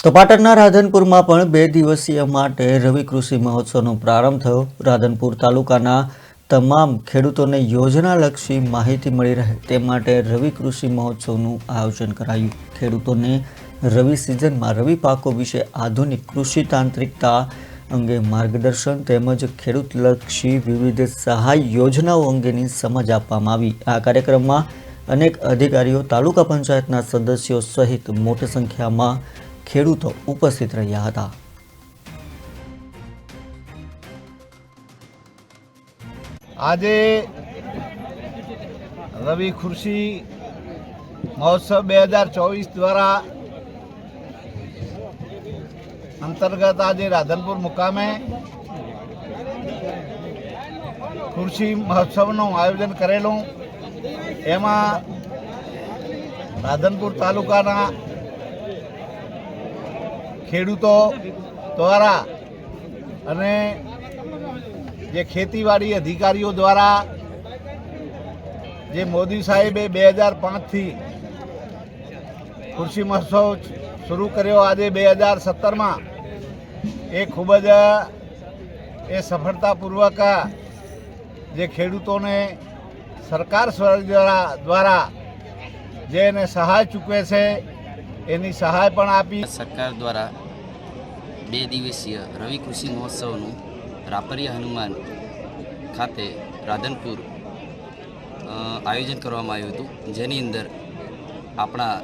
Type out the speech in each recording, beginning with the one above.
તો પાટણના રાધનપુરમાં પણ 2 દિવસીય માટે રવિ કૃષિ મહોત્સવનો પ્રારંભ થયો। રાધનપુર તાલુકાના તમામ ખેડૂતોને યોજનાલક્ષી માહિતી મળી રહે તે માટે રવિ કૃષિ મહોત્સવનું આયોજન કરાયું। ખેડૂતોને રવિ સિઝનમાં રવિ પાકો વિશે આધુનિક કૃષિ તાંત્રિકતા અંગે માર્ગદર્શન તેમજ ખેડૂતલક્ષી વિવિધ સહાય યોજનાઓ અંગેની સમજ આપવામાં આવી। આ કાર્યક્રમમાં અનેક અધિકારીઓ, તાલુકા પંચાયતના સદસ્યો સહિત મોટી સંખ્યામાં ખેડૂતો ઉપસ્થિત રહ્યા હતા। આજે રવિ કૃષિ મહોત્સવ 2024 દ્વારા અંતર્ગત આજે રાધનપુર મુકામે કૃષિ મહોત્સવનું આયોજન કરેલું। એમાં રાધનપુર તાલુકાના ખેડૂતો દ્વારા અને જે ખેતીવાડી અધિકારીઓ દ્વારા જે મોદી સાહેબે 2005થી કૃષિ મહોત્સવ શરૂ કર્યો, આજે 2017માં એ ખૂબ જ સફળતાપૂર્વક જે ખેડૂતોને સરકાર દ્વારા જેને સહાય ચૂકવે છે એની સહાય પણ આપી। સરકાર દ્વારા 2 દિવસીય રવિ કૃષિ મહોત્સવનું રાપરિયા હનુમાન ખાતે રાધનપુર આયોજન કરવામાં આવ્યું હતું, જેની અંદર આપણા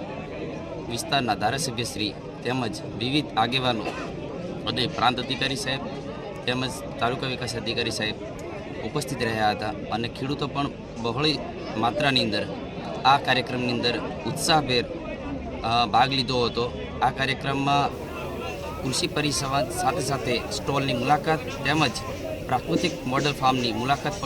વિસ્તારના ધારાસભ્યશ્રી તેમજ વિવિધ આગેવાનો અને પ્રાંત અધિકારી સાહેબ તેમજ તાલુકા વિકાસ અધિકારી સાહેબ ઉપસ્થિત રહ્યા હતા અને ખેડૂતો પણ બહોળી માત્રાની અંદર આ કાર્યક્રમની અંદર ઉત્સાહભેર ભાગ લીધો હતો। આ કાર્યક્રમમાં કૃષિ પરિસંવાદ સાથે સાથે સ્ટોલની મુલાકાત તેમજ પ્રાકૃતિક મોડલ ફાર્મની મુલાકાત પણ